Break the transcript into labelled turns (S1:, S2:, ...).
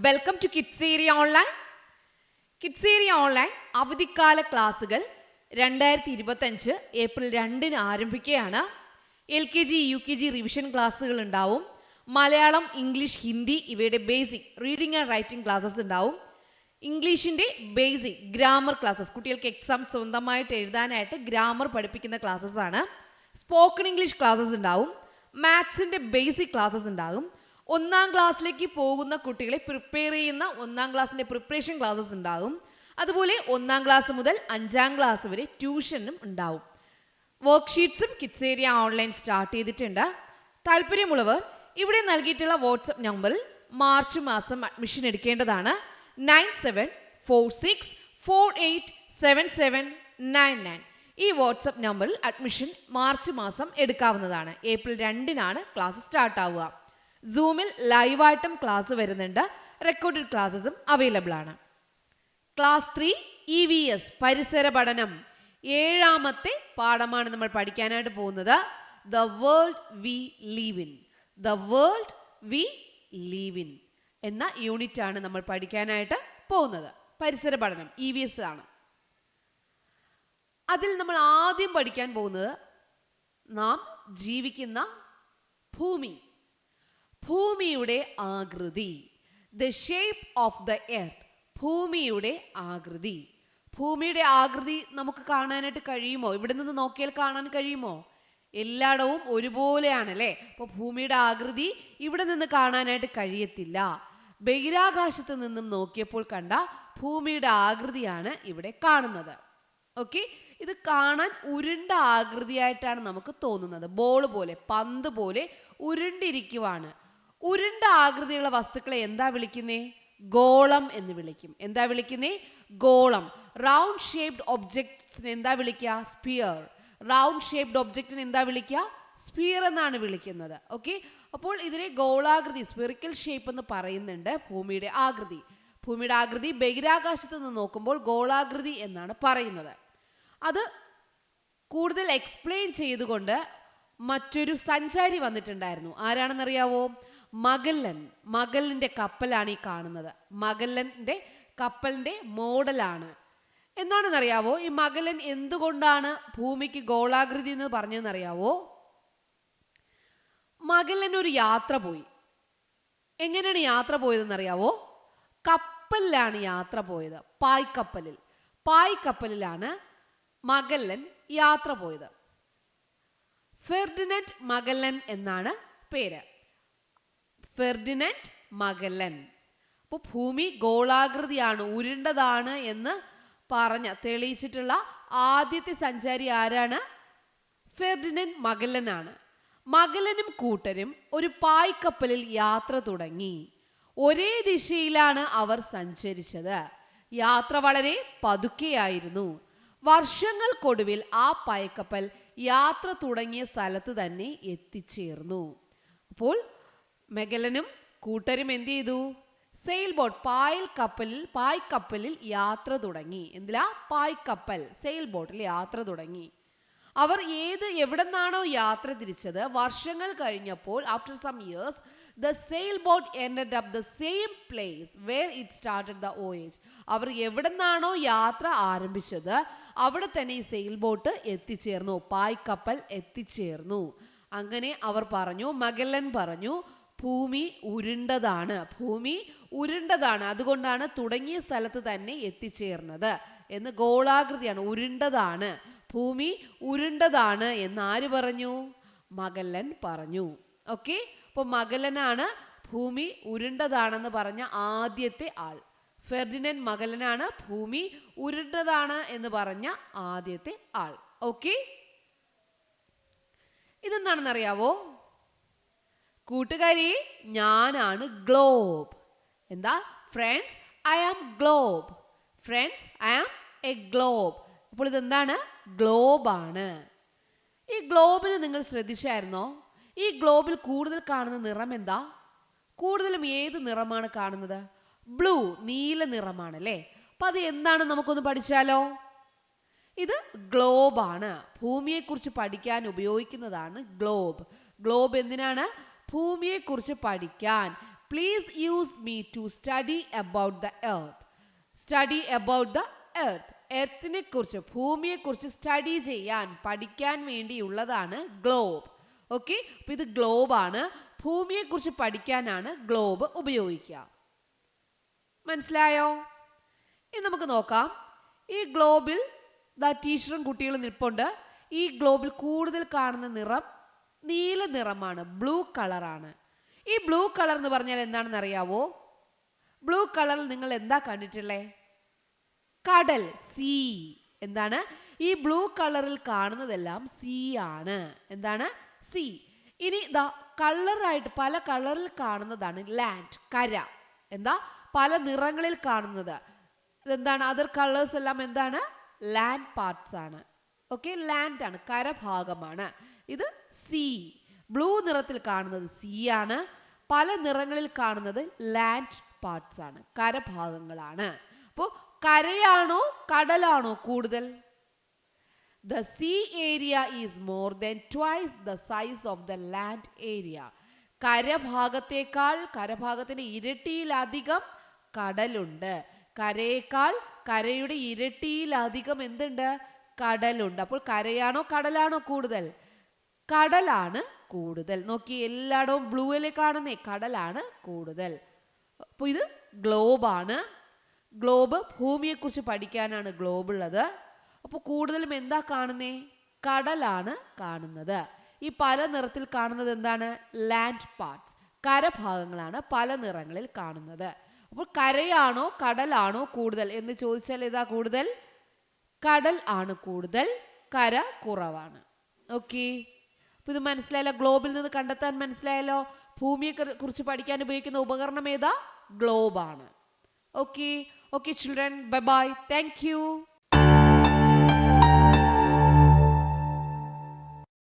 S1: Welcome to kids area online. Kids area online അവധിക്കാല ക്ലാസ്സുകൾ 2025 April 2 ആരംഭിക്കുകയാണ്. LKG UKG റിവിഷൻ ക്ലാസ്സുകൾ ഉണ്ടാവും. മലയാളം, ഇംഗ്ലീഷ്, ഹിന്ദി ഇവയുടെ basic reading and writing classes ഉണ്ടാവും. ഇംഗ്ലീഷിൻ്റെ ബേസിക് ഗ്രാമർ ക്ലാസ്സസ്, കുട്ടികൾക്ക് എക്സാം സ്വന്തമായിട്ട് എഴുതാനായിട്ട് ഗ്രാമർ പഠിപ്പിക്കുന്ന ക്ലാസ്സസ് ആണ്. സ്പോക്കൺ ഇംഗ്ലീഷ് ക്ലാസ്സസ് ഉണ്ടാവും. മാത്സിൻ്റെ ബേസിക് ക്ലാസ്സസ് ഉണ്ടാകും. 1ാം ക്ലാസ്സിലേക്ക് പോകുന്ന കുട്ടികളെ പ്രിപ്പയർ ചെയ്യുന്ന 1ാം ക്ലാസ്സിൻ്റെ പ്രിപ്പറേഷൻ ക്ലാസ്സസ് ഉണ്ടാകും. അതുപോലെ 1ാം ക്ലാസ് മുതൽ 5ാം ക്ലാസ് വരെ ട്യൂഷനും ഉണ്ടാവും. വർക്ക്ഷീറ്റ്സും കിഡ്സ് ഏരിയ ഓൺലൈൻ സ്റ്റാർട്ട് ചെയ്തിട്ടുണ്ട്. താല്പര്യമുള്ളവർ ഇവിടെ നൽകിയിട്ടുള്ള വാട്സപ്പ് നമ്പറിൽ മാർച്ച് മാസം അഡ്മിഷൻ എടുക്കേണ്ടതാണ്. 9746487799. ഈ വാട്സപ്പ് നമ്പറിൽ അഡ്മിഷൻ മാർച്ച് മാസം എടുക്കാവുന്നതാണ്. ഏപ്രിൽ 2 ക്ലാസ് സ്റ്റാർട്ട് ആവുക. സൂമിൽ ലൈവായിട്ടും ക്ലാസ് വരുന്നുണ്ട്. റെക്കോർഡഡ് ക്ലാസ്സസും അവൈലബിൾ ആണ്. ക്ലാസ് 3 EVS പരിസര പഠനം 7ാമത്തെ പാഠമാണ് നമ്മൾ പഠിക്കാനായിട്ട് പോകുന്നത്. The world we leave in. The world we leave in എന്ന യൂണിറ്റ് ആണ് നമ്മൾ പഠിക്കാനായിട്ട് പോകുന്നത്. പരിസര പഠനം EVS ആണ്. അതിൽ നമ്മൾ ആദ്യം പഠിക്കാൻ പോകുന്നത് നാം ജീവിക്കുന്ന ഭൂമി, ഭൂമിയുടെ ആകൃതി. The shape of the earth. ഭൂമിയുടെ ആകൃതി. ഭൂമിയുടെ ആകൃതി നമുക്ക് കാണാനായിട്ട് കഴിയുമോ? ഇവിടെ നിന്ന് നോക്കിയാൽ കാണാൻ കഴിയുമോ? എല്ലായിടവും ഒരുപോലെയാണ് അല്ലേ? അപ്പോൾ ഭൂമിയുടെ ആകൃതി ഇവിടെ നിന്ന് കാണാനായിട്ട് കഴിയത്തില്ല. ബഹിരാകാശത്ത് നിന്നും നോക്കിയപ്പോൾ കണ്ട ഭൂമിയുടെ ആകൃതിയാണ് ഇവിടെ കാണുന്നത്. ഓക്കെ, ഇത് കാണാൻ ഉരുണ്ട ആകൃതിയായിട്ടാണ് നമുക്ക് തോന്നുന്നത്. ബോൾ പോലെ, പന്ത് പോലെ ഉരുണ്ടിരിക്കുവാണ്. ഉരുണ്ട ആകൃതിയുള്ള വസ്തുക്കളെ എന്താ വിളിക്കുന്നേ? ഗോളം എന്ന് വിളിക്കും. എന്താ വിളിക്കുന്നേ? ഗോളം. റൗണ്ട് ഷേപ്ഡ് ഒബ്ജക്ട്സിന് എന്താ വിളിക്കുക? സ്പിയർ. റൗണ്ട് ഷേപ്ഡ് ഒബ്ജക്റ്റിന് എന്താ വിളിക്കുക? സ്പിയർ എന്നാണ് വിളിക്കുന്നത്. ഓക്കെ, അപ്പോൾ ഇതിനെ ഗോളാകൃതി, സ്പിറിക്കൽ ഷേപ്പ് എന്ന് പറയുന്നുണ്ട് ഭൂമിയുടെ ആകൃതി. ഭൂമിയുടെ ആകൃതി ബഹിരാകാശത്ത് നിന്ന് നോക്കുമ്പോൾ ഗോളാകൃതി എന്നാണ് പറയുന്നത്. അത് കൂടുതൽ എക്സ്പ്ലെയിൻ ചെയ്തുകൊണ്ട് മറ്റൊരു സഞ്ചാരി വന്നിട്ടുണ്ടായിരുന്നു. ആരാണെന്നറിയാവോ? മഗല്ലൻ. മഗല്ലൻ്റെ കപ്പലാണ് ഈ കാണുന്നത്. മഗല്ലൻ്റെ കപ്പലിൻ്റെ മോഡലാണ്. എന്താണെന്നറിയാവോ? ഈ മഗല്ലൻ എന്തുകൊണ്ടാണ് ഭൂമിക്ക് ഗോളാകൃതി എന്ന് പറഞ്ഞതെന്നറിയാവോ? മഗല്ലൻ ഒരു യാത്ര പോയി. എങ്ങനെയാണ് യാത്ര പോയതെന്നറിയാവോ? കപ്പലിലാണ് യാത്ര പോയത്. പായ്ക്കപ്പലിൽ. പായ്ക്കപ്പലിലാണ് മഗല്ലൻ യാത്ര പോയത്. ഫെർഡിനൻഡ് മഗല്ലൻ എന്നാണ് പേര്. ഫെർഡിനൻഡ് മഗല്ലൻ. അപ്പോൾ ഭൂമി ഗോളാകൃതിയാണ്, ഉരുണ്ടതാണ് എന്ന് തെളിയിച്ചിട്ടുള്ള ആദ്യത്തെ സഞ്ചാരി ആരാണ്? ഫെർഡിനൻഡ് മഗല്ലനാണ്. മഗല്ലനും കൂട്ടരും ഒരു പായ്ക്കപ്പലിൽ യാത്ര തുടങ്ങി. ഒരേ ദിശയിലാണ് അവർ സഞ്ചരിച്ചത്. യാത്ര വളരെ പതുക്കെയായിരുന്നു. വർഷങ്ങൾക്കൊടുവിൽ ആ പായ്ക്കപ്പൽ യാത്ര തുടങ്ങിയ സ്ഥലത്ത് തന്നെ എത്തിച്ചേർന്നു. അപ്പോൾ മഗല്ലനും കൂട്ടരും എന്ത് ചെയ്തു? സെയിൽ ബോട്ട്, പായ്ക്കപ്പലിൽ യാത്ര തുടങ്ങി. എന്തിലാ? പായ്ക്കപ്പൽ, സെയിൽ ബോട്ടിൽ യാത്ര തുടങ്ങി. അവർ എവിടെ നിന്നാണോ യാത്ര തിരിച്ചത്, വർഷങ്ങൾ കഴിഞ്ഞപ്പോൾ, after some years, the sailboat ended up the same place where it started the voyage. അവർ എവിടെ നിന്നാണോ യാത്ര ആരംഭിച്ചത് അവിടെ തന്നെ ഈ സെയിൽ ബോട്ട് എത്തിച്ചേർന്നു, പായ്ക്കപ്പൽ എത്തിച്ചേർന്നു. അങ്ങനെ അവർ പറഞ്ഞു, മഗല്ലൻ പറഞ്ഞു, ഭൂമി ഉരുണ്ടതാണ്. ഭൂമി ഉരുണ്ടതാണ്, അതുകൊണ്ടാണ് തുടങ്ങിയ സ്ഥലത്ത് തന്നെ എത്തിച്ചേർന്നത് എന്ന്. ഗോളാകൃതിയാണ്, ഉരുണ്ടതാണ്. ഭൂമി ഉരുണ്ടതാണ് എന്ന് ആര് പറഞ്ഞു? മഗല്ലൻ പറഞ്ഞു. ഓക്കെ, അപ്പോൾ മഗല്ലനാണ് ഭൂമി ഉരുണ്ടതാണെന്ന് പറഞ്ഞ ആദ്യത്തെ ആൾ. ഫെർഡിനൻഡ് മഗല്ലനാണ് ഭൂമി ഉരുണ്ടതാണ് എന്ന് പറഞ്ഞ ആദ്യത്തെ ആൾ. ഓക്കെ, ഇതെന്താണെന്നറിയാവോ? കൂട്ടുകാരി, ഞാനാണ് ഗ്ലോബ്. എന്താ? Friends, I am globe. Friends, I am a globe. അപ്പോൾ ഇതെന്താണ്? ഗ്ലോബാണ്. ഈ ഗ്ലോബിന് നിങ്ങൾ ശ്രദ്ധിച്ചായിരുന്നോ? ഈ ഗ്ലോബിൽ കൂടുതൽ കാണുന്ന നിറം എന്താ? കൂടുതലും ഏത് നിറമാണ് കാണുന്നത്? ബ്ലൂ, നീല നിറമാണ് അല്ലേ? അപ്പം അത് എന്താണ് നമുക്കൊന്ന് പഠിച്ചാലോ? ഇത് ഗ്ലോബാണ്. ഭൂമിയെക്കുറിച്ച് പഠിക്കാൻ ഉപയോഗിക്കുന്നതാണ് ഗ്ലോബ്. ഗ്ലോബ് എന്തിനാണ്? ഭൂമിയെക്കുറിച്ച് പഠിക്കാൻ, please use me to study about the earth. Study about the earth, എർത്തിനെ കുറിച്ച്, ഭൂമിയെക്കുറിച്ച് സ്റ്റഡി ചെയ്യാൻ, പഠിക്കാൻ വേണ്ടിയുള്ളതാണ് ഗ്ലോബ്. ഓക്കെ, അപ്പൊ ഇത് ഗ്ലോബാണ്. ഭൂമിയെക്കുറിച്ച് പഠിക്കാനാണ് ഗ്ലോബ് ഉപയോഗിക്കുക. മനസ്സിലായോ? ഇനി നമുക്ക് നോക്കാം. ഈ ഗ്ലോബിൽ ടീച്ചറും കുട്ടികളും നിൽപ്പുണ്ട്. ഈ ഗ്ലോബിൽ കൂടുതൽ കാണുന്ന നിറം നീല നിറമാണ്, ബ്ലൂ കളറാണ്. ഈ ബ്ലൂ കളർ എന്ന് പറഞ്ഞാൽ എന്താണെന്ന് അറിയാവോ? ബ്ലൂ കളറിൽ നിങ്ങൾ എന്താ കണ്ടിട്ടുള്ളേ? കടൽ, സീ. എന്താണ്? ഈ ബ്ലൂ കളറിൽ കാണുന്നതെല്ലാം സീ ആണ്. എന്താണ്? സീ. ഇനി കളറായിട്ട് പല കളറിൽ കാണുന്നതാണ് ലാൻഡ്, കര. എന്താ? പല നിറങ്ങളിൽ കാണുന്നത് എന്താണ്? അതർ കളേഴ്സ് എല്ലാം എന്താണ്? ലാൻഡ് പാർട്സ് ആണ്. ഓക്കെ, ലാൻഡ് ആണ്, കരഭാഗമാണ്. ഇത് സീ. ബ്ലൂ നിറത്തിൽ കാണുന്നത് സീ ആണ്. പല നിറങ്ങളിൽ കാണുന്നത് ലാൻഡ് പാർട്സ് ആണ്, കരഭാഗങ്ങളാണ്. അപ്പോൾ കരയാണോ കടലാണോ കൂടുതൽ? The sea area is more than twice the size of the land area. കരഭാഗത്തിന് ഇരട്ടിയിലധികം കടലുണ്ട്. കരയേക്കാൾ കരയുടെ ഇരട്ടിയിലധികം എന്തുണ്ട്? കടലുണ്ട്. അപ്പോൾ കരയാണോ കടലാണോ കൂടുതൽ? കടലാണ് കൂടുതൽ. നോക്കി, എല്ലായിടവും ബ്ലൂവിലെ കാണുന്നേ, കടലാണ് കൂടുതൽ. അപ്പോൾ ഇത് ഗ്ലോബാണ്. ഗ്ലോബ്, ഭൂമിയെക്കുറിച്ച് പഠിക്കാനാണ് ഗ്ലോബ് ഉള്ളത്. അപ്പോൾ കൂടുതലും എന്താ കാണുന്നേ? കടലാണ് കാണുന്നത്. ഈ പല നിറത്തിൽ കാണുന്നത് എന്താണ്? ലാൻഡ് പാർട്സ്, കരഭാഗങ്ങളാണ് പല നിറങ്ങളിൽ കാണുന്നത്. അപ്പോൾ കരയാണോ കടലാണോ കൂടുതൽ എന്ന് ചോദിച്ചാൽ ഏതാ കൂടുതൽ? കടൽ ആണ് കൂടുതൽ, കര കുറവാണ്. ഓക്കെ, അപ്പോൾ ഇത് മനസ്സിലായല്ലോ? ഗ്ലോബിൽ നിന്ന് കണ്ടെത്താൻ മനസ്സിലായല്ലോ? ഭൂമിയെ കുറിച്ച് പഠിക്കാൻ ഉപയോഗിക്കുന്ന ഉപകരണം ഏതാ? ഗ്ലോബാണ്. Okay, okay children, bye bye, thank U.